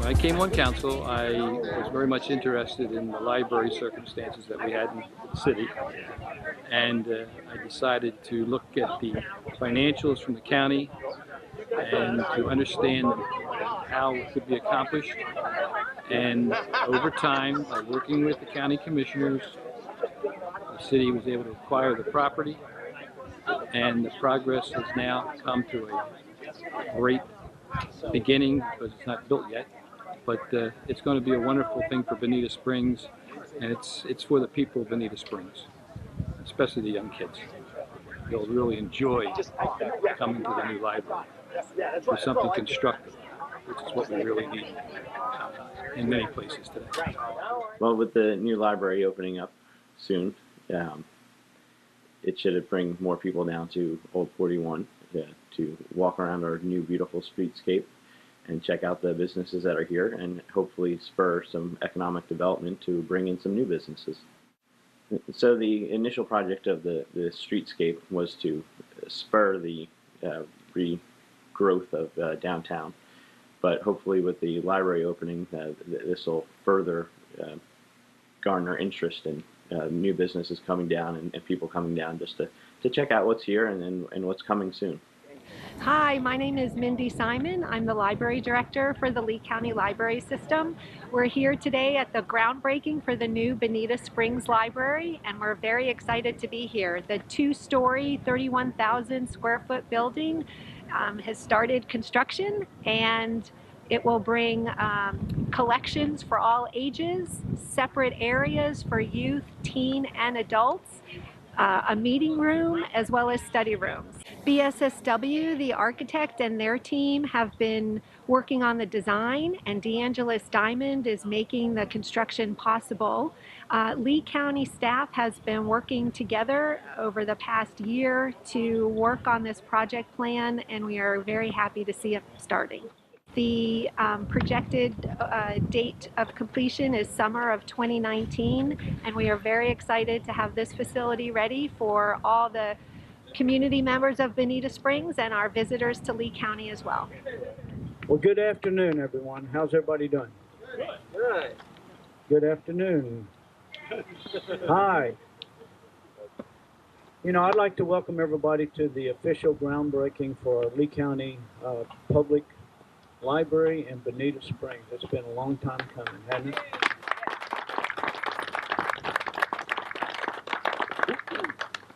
I came on council, I was very much interested in the library circumstances that we had in the city, and I decided to look at the financials from the county and to understand how it could be accomplished. And over time, by working with the county commissioners, the city was able to acquire the property, and the progress has now come to a great beginning because it's not built yet. But it's going to be a wonderful thing for Bonita Springs, and it's for the people of Bonita Springs, especially the young kids. They'll really enjoy coming to the new library for something constructive, which is what we really need in many places today. Well, with the new library opening up soon, it should bring more people down to Old 41 to walk around our new beautiful streetscape and check out the businesses that are here and hopefully spur some economic development to bring in some new businesses. So the initial project of the streetscape was to spur the regrowth of downtown, but hopefully with the library opening, this will further garner interest in new businesses coming down and people coming down just to check out what's here and what's coming soon. Hi, my name is Mindy Simon. I'm the Library Director for the Lee County Library System. We're here today at the groundbreaking for the new Bonita Springs Library, and we're very excited to be here. The two-story, 31,000 square foot building has started construction, and it will bring collections for all ages, separate areas for youth, teen, and adults, a meeting room, as well as study rooms. BSSW, the architect, and their team have been working on the design, and DeAngelis Diamond is making the construction possible. Lee County staff has been working together over the past year to work on this project plan, and we are very happy to see it starting. The projected date of completion is summer of 2019, and we are very excited to have this facility ready for all the community members of Bonita Springs and our visitors to Lee County as well. Well, good afternoon, everyone. How's everybody doing? Good. Good afternoon. Hi. You know, I'd like to welcome everybody to the official groundbreaking for Lee County Public Library in Bonita Springs. It's been a long time coming, hasn't it?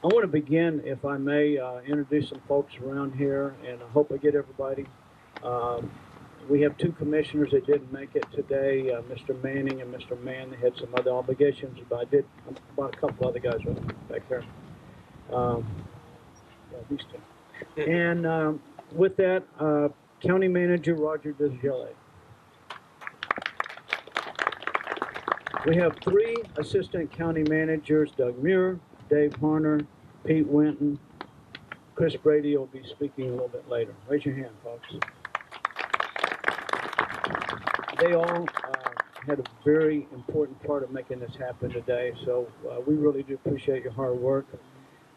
I want to begin, if I may, introduce some folks around here, and I hope I get everybody. We have two commissioners that didn't make it today, Mr. Manning and Mr. Mann. They had some other obligations, but I did about a couple other guys back there. Yeah, these two. And with that, County Manager Roger Desjardins. We have three Assistant County Managers, Doug Muir, Dave Horner, Pete Winton. Chris Brady will be speaking a little bit later. Raise your hand, folks. They all had a very important part of making this happen today, so we really do appreciate your hard work.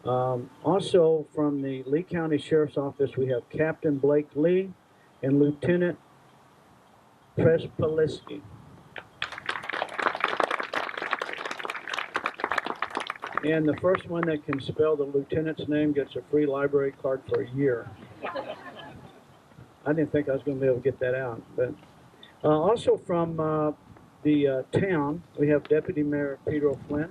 Also, from the Lee County Sheriff's Office, we have Captain Blake Lee and Lieutenant Prespaliski. And the first one that can spell the lieutenant's name gets a free library card for a year. I didn't think I was going to be able to get that out. But also from the town, we have Deputy Mayor Peter O'Flynn.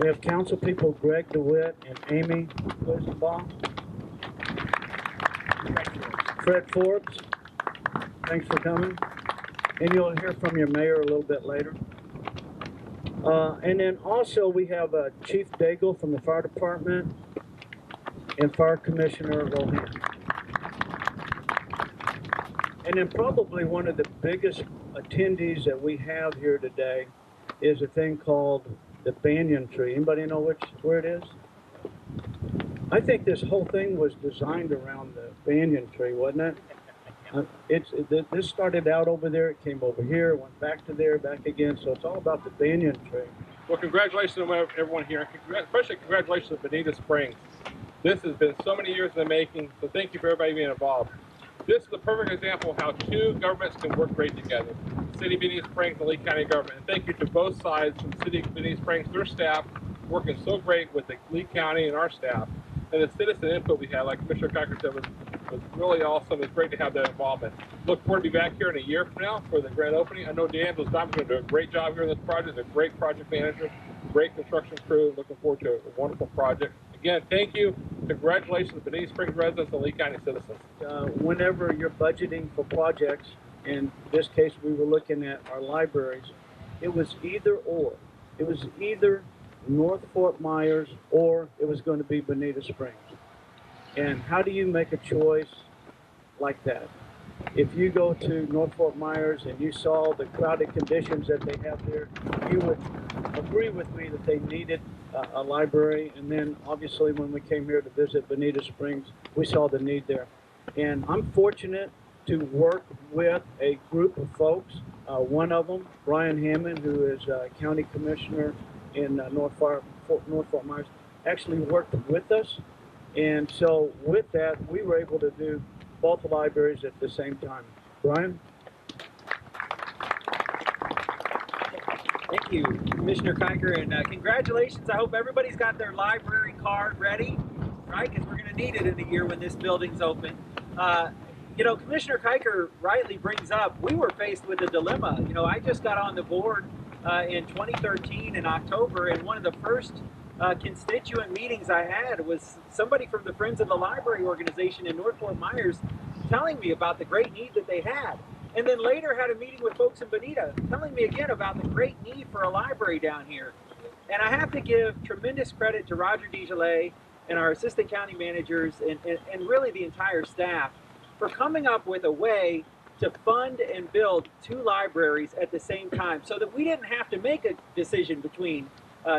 We have council people Greg DeWitt and Amy Listenbaugh. Fred Forbes, thanks for coming. And you'll hear from your mayor a little bit later. And then also we have Chief Daigle from the fire department and Fire Commissioner Rohan. And then probably one of the biggest attendees that we have here today is a thing called the banyan tree. Anybody know where it is? I think this whole thing was designed around the banyan tree, wasn't it? This started out over there, it came over here, went back to there, back again, so it's all about the banyan tree. Well, congratulations to everyone here, especially congratulations to Bonita Springs. This has been so many years in the making, so thank you for everybody being involved. This is a perfect example of how two governments can work great together. City of Bonita Springs and Lee County government. And thank you to both sides from the City of Bonita Springs, their staff, working so great with the Lee County and our staff. And the citizen input we had, like Commissioner Cocker said, was really awesome. It's great to have that involvement. Look forward to be back here in a year from now for the grand opening. I know DeAngelo's going to do a great job here in this project. A great project manager, great construction crew. Looking forward to a wonderful project. Again, thank you. Congratulations, Bonita Springs residents and Lee County citizens. Whenever you're budgeting for projects, in this case we were looking at our libraries, it was either or. It was either North Fort Myers or it was going to be Bonita Springs. And how do you make a choice like that? If you go to North Fort Myers and you saw the crowded conditions that they have there, you would agree with me that they needed a library. And then obviously when we came here to visit Bonita Springs, we saw the need there. And I'm fortunate to work with a group of folks. One of them, Brian Hammond, who is county commissioner in North Fort Myers, actually worked with us. And so with that, we were able to do both libraries at the same time. Brian? Thank you, Commissioner Kiker, and congratulations. I hope everybody's got their library card ready, right? Because we're going to need it in a year when this building's open. You know, Commissioner Kiker rightly brings up, we were faced with a dilemma. You know, I just got on the board in 2013 in October, and one of the first constituent meetings I had was somebody from the Friends of the Library organization in North Fort Myers telling me about the great need that they had. And then later had a meeting with folks in Bonita telling me again about the great need for a library down here. And I have to give tremendous credit to Roger DeGillet and our assistant county managers and really the entire staff for coming up with a way to fund and build two libraries at the same time so that we didn't have to make a decision between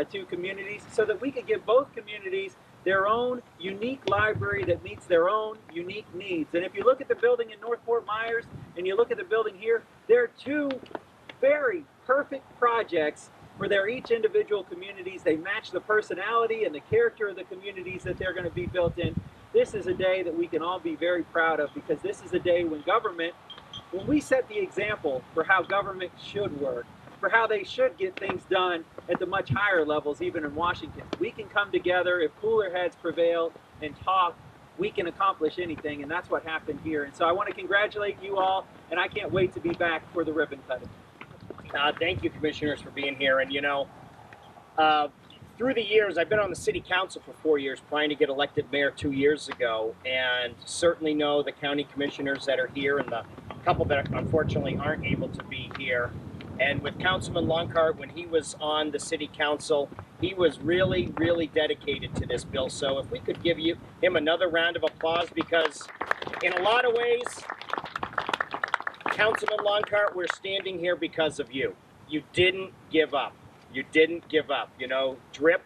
two communities, so that we could give both communities their own unique library that meets their own unique needs. And if you look at the building in North Fort Myers and you look at the building here, they're two very perfect projects for their each individual communities. They match the personality and the character of the communities that they're going to be built in. This is a day that we can all be very proud of, because this is a day when we set the example for how government should work, for how they should get things done at the much higher levels, even in Washington. We can come together, if cooler heads prevail, and talk, we can accomplish anything, and that's what happened here. And so I want to congratulate you all, and I can't wait to be back for the ribbon cutting. Thank you, commissioners, for being here. And you know, through the years, I've been on the city council for 4 years, trying to get elected mayor 2 years ago, and certainly know the county commissioners that are here and the couple that unfortunately aren't able to be here. And with Councilman Longcart, when he was on the city council, he was really, really dedicated to this bill. So if we could give him another round of applause, because in a lot of ways, Councilman Longcart, we're standing here because of you. You didn't give up. You didn't give up. You know, drip,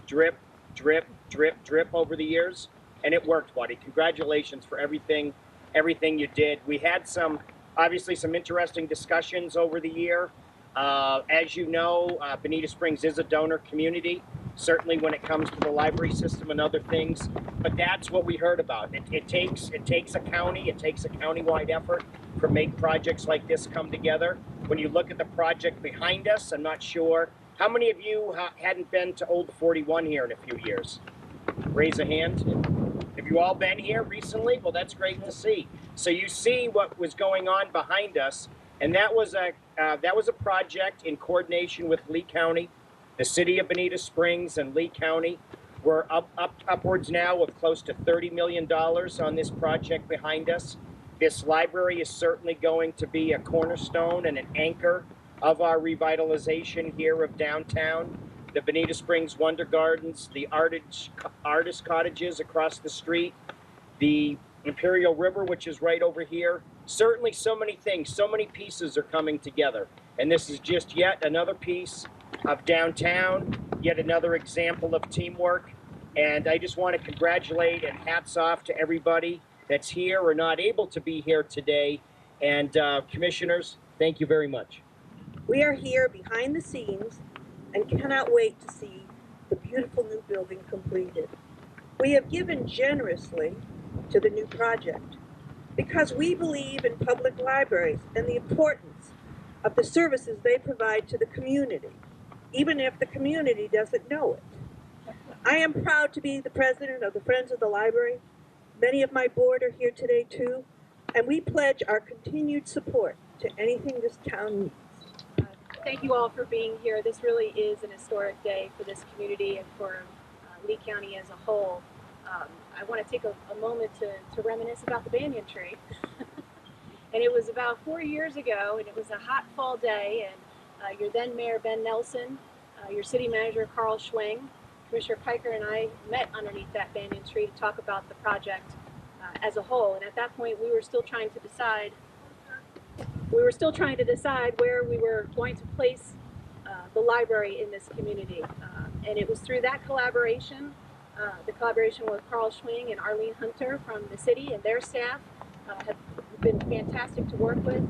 drip, drip, drip, drip over the years, and it worked, buddy. Congratulations for everything you did. We had obviously some interesting discussions over the year. As you know, Bonita Springs is a donor community, certainly when it comes to the library system and other things, but that's what we heard about. It takes a county, it takes a countywide effort to make projects like this come together. When you look at the project behind us, I'm not sure, how many of you hadn't been to Old 41 here in a few years? Raise a hand. Have you all been here recently? Well, that's great to see. So you see what was going on behind us, and that was a project in coordination with Lee County, the city of Bonita Springs, and Lee County. We're upwards now of close to $30 million on this project behind us. This library is certainly going to be a cornerstone and an anchor of our revitalization here of downtown. The Bonita Springs Wonder Gardens, the artist cottages across the street, the Imperial River, which is right over here. Certainly so many things, so many pieces are coming together. And this is just yet another piece of downtown, yet another example of teamwork. And I just want to congratulate and hats off to everybody that's here or not able to be here today. And commissioners, thank you very much. We are here behind the scenes and cannot wait to see the beautiful new building completed. We have given generously to the new project. because we believe in public libraries and the importance of the services they provide to the community, even if the community doesn't know it. I am proud to be the president of the Friends of the Library. Many of my board are here today too, and we pledge our continued support to anything this town needs. Thank you all for being here. This really is an historic day for this community and for Lee County as a whole. I want to take a moment to reminisce about the banyan tree. And it was about 4 years ago, and it was a hot fall day, and your then Mayor Ben Nelson, your city manager Carl Schwing, Commissioner Kiker and I met underneath that banyan tree to talk about the project as a whole. And at that point, we were still trying to decide where we were going to place the library in this community. And it was through that collaboration, the collaboration with Carl Schwing and Arlene Hunter from the city and their staff have been fantastic to work with,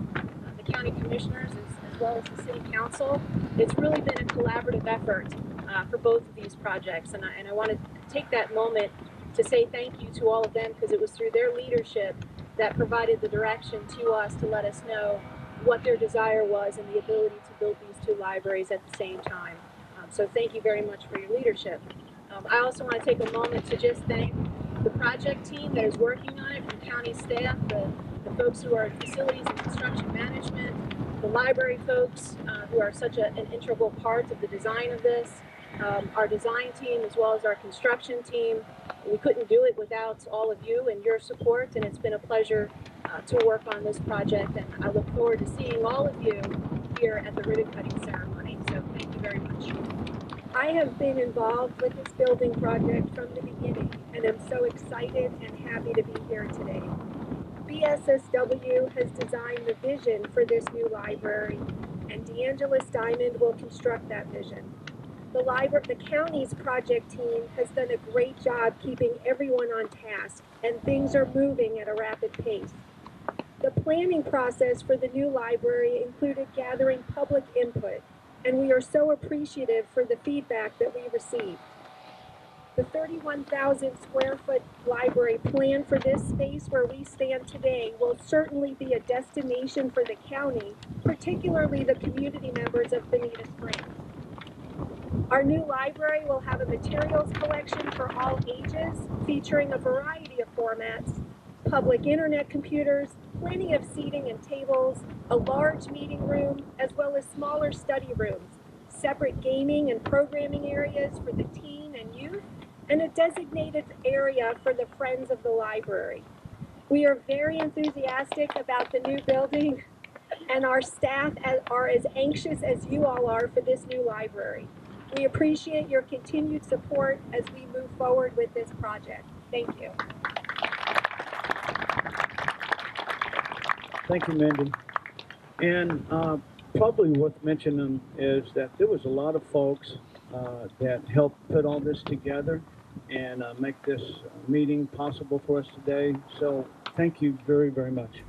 the county commissioners as well as the city council. It's really been a collaborative effort for both of these projects. And I want to take that moment to say thank you to all of them, because it was through their leadership that provided the direction to us to let us know what their desire was and the ability to build these two libraries at the same time. So thank you very much for your leadership. I also want to take a moment to just thank the project team that is working on it, from county staff, the folks who are in facilities and construction management, the library folks who are such an integral part of the design of this, our design team as well as our construction team. We couldn't do it without all of you and your support, and it's been a pleasure to work on this project, and I look forward to seeing all of you here at the ribbon cutting ceremony. So thank you very much. I have been involved with this building project from the beginning, and I'm so excited and happy to be here today. BSSW has designed the vision for this new library, and DeAngelis Diamond will construct that vision. The county's project team has done a great job keeping everyone on task, and things are moving at a rapid pace. The planning process for the new library included gathering public input, and we are so appreciative for the feedback that we received. The 31,000 square foot library plan for this space where we stand today will certainly be a destination for the county, particularly the community members of Bonita Springs. Our new library will have a materials collection for all ages, featuring a variety of formats, public internet computers, plenty of seating and tables, a large meeting room, as well as smaller study rooms, separate gaming and programming areas for the teen and youth, and a designated area for the Friends of the Library. We are very enthusiastic about the new building, and our staff are as anxious as you all are for this new library. We appreciate your continued support as we move forward with this project. Thank you. Thank you, Mindy. And probably worth mentioning is that there was a lot of folks that helped put all this together and make this meeting possible for us today. So thank you very, very much.